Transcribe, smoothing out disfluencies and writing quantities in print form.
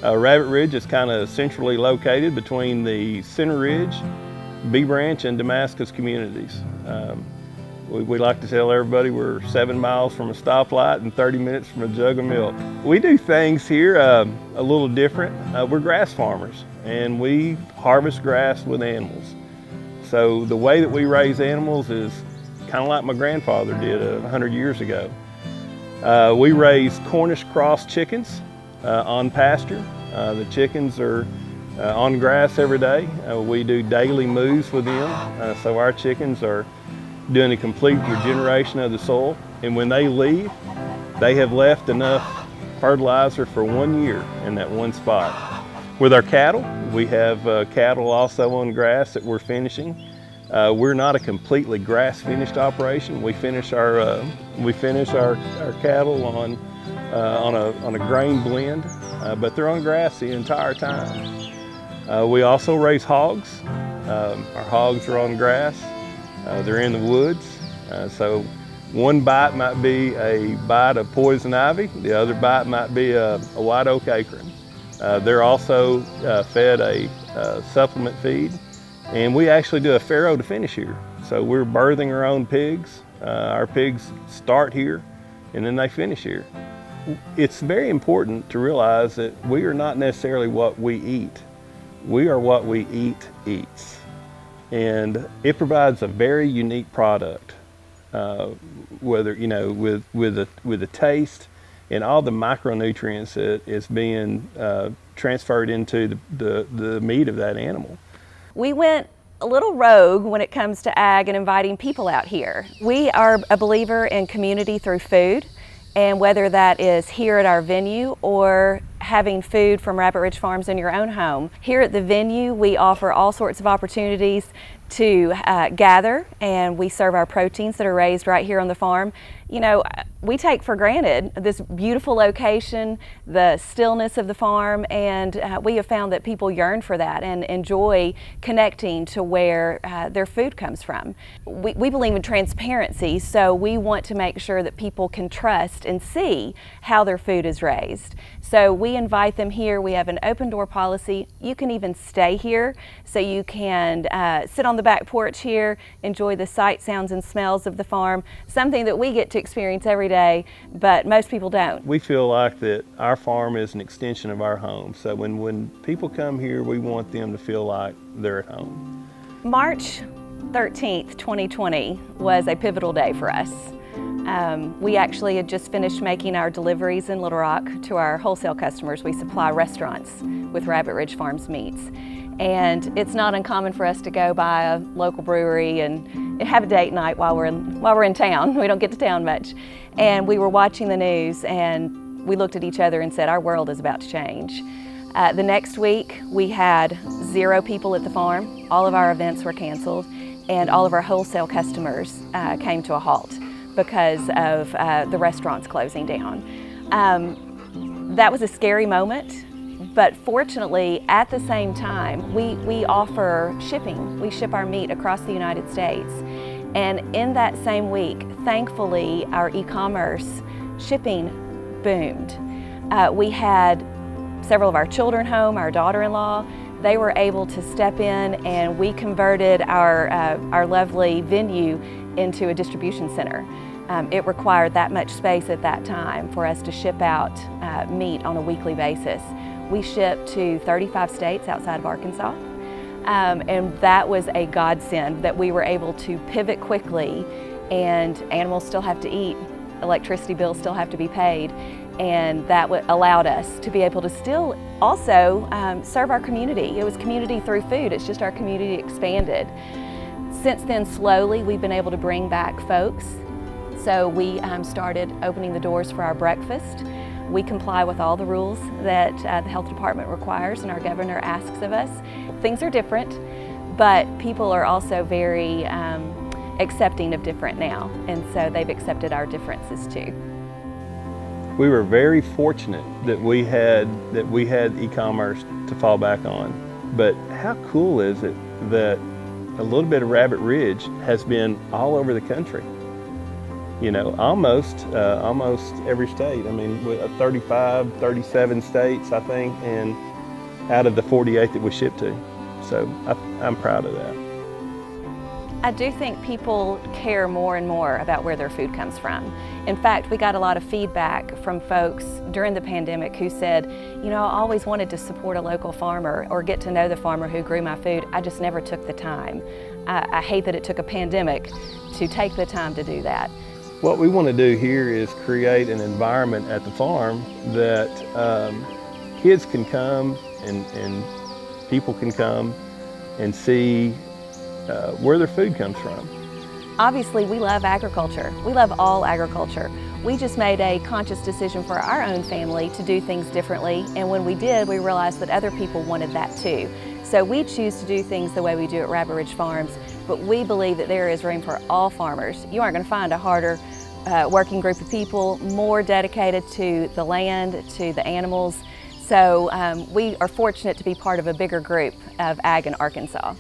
Rabbit Ridge is kind of centrally located between the Center Ridge, Bee Branch, and Damascus communities. We like to tell everybody we're 7 miles from a stoplight and 30 minutes from a jug of milk. We do things here a little different. We're grass farmers, and we harvest grass with animals. So the way that we raise animals is kind of like my grandfather did 100 years ago. We raise Cornish cross chickens on pasture. The chickens are on grass every day. We do daily moves with them, so our chickens are doing a complete regeneration of the soil. And when they leave, they have left enough fertilizer for 1 year in that one spot. With our cattle, we have cattle also on grass that we're finishing. We're not a completely grass finished operation. We finish our cattle on a grain blend, but they're on grass the entire time. We also raise hogs. Our hogs are on grass. They're in the woods, so one bite might be a bite of poison ivy, the other bite might be a white oak acorn. They're also fed a supplement feed, and we actually do a farrow to finish here. So we're birthing our own pigs. Our pigs start here and then they finish here. It's very important to realize that we are not necessarily what we eat. We are what we eat eats. And it provides a very unique product, whether, you know, with the taste and all the micronutrients that is being transferred into the meat of that animal. We went a little rogue when it comes to ag and inviting people out here. We are a believer in community through food, and whether that is here at our venue or having food from Rabbit Ridge Farms in your own home. Here at the venue, we offer all sorts of opportunities to gather, and we serve our proteins that are raised right here on the farm. You know, we take for granted this beautiful location, the stillness of the farm, and we have found that people yearn for that and enjoy connecting to where their food comes from. We believe in transparency, so we want to make sure that people can trust and see how their food is raised. So we invite them here. We have an open door policy. You can even stay here, so you can sit on the back porch here, enjoy the sight, sounds, and smells of the farm, something that we get to experience every day, but most people don't. We feel like that our farm is an extension of our home. So when people come here, we want them to feel like they're at home. March 13th, 2020 was a pivotal day for us. We actually had just finished making our deliveries in Little Rock to our wholesale customers. We supply restaurants with Rabbit Ridge Farms meats. And it's not uncommon for us to go by a local brewery and have a date night while we're in town. We don't get to town much. And we were watching the news and we looked at each other and said, our world is about to change. The next week we had 0 people at the farm. All of our events were canceled and all of our wholesale customers came to a halt because of the restaurants closing down. That was a scary moment. But fortunately, at the same time, we offer shipping. We ship our meat across the United States. And in that same week, thankfully, our e-commerce shipping boomed. We had several of our children home, our daughter-in-law. They were able to step in, and we converted our lovely venue into a distribution center. It required that much space at that time for us to ship out meat on a weekly basis. We ship to 35 states outside of Arkansas, and that was a godsend that we were able to pivot quickly, and animals still have to eat, electricity bills still have to be paid, and that allowed us to be able to still also serve our community. It was community through food, it's just our community expanded. Since then, slowly, we've been able to bring back folks. So we started opening the doors for our breakfast. We comply with all the rules that the health department requires and our governor asks of us. Things are different, but people are also very accepting of different now, and so they've accepted our differences too. We were very fortunate that we had e-commerce to fall back on. But how cool is it that a little bit of Rabbit Ridge has been all over the country? almost every state. I mean, with 35, 37 states, I think, and out of the 48 that we ship to. So I'm proud of that. I do think people care more and more about where their food comes from. In fact, we got a lot of feedback from folks during the pandemic who said, I always wanted to support a local farmer or get to know the farmer who grew my food. I just never took the time. I hate that it took a pandemic to take the time to do that. What we want to do here is create an environment at the farm that kids can come and people can come and see where their food comes from. Obviously, we love agriculture. We love all agriculture. We just made a conscious decision for our own family to do things differently, and when we did, we realized that other people wanted that too. So we choose to do things the way we do at Rabbit Ridge Farms, but we believe that there is room for all farmers. You aren't going to find a harder working group of people, more dedicated to the land, to the animals. So we are fortunate to be part of a bigger group of ag in Arkansas.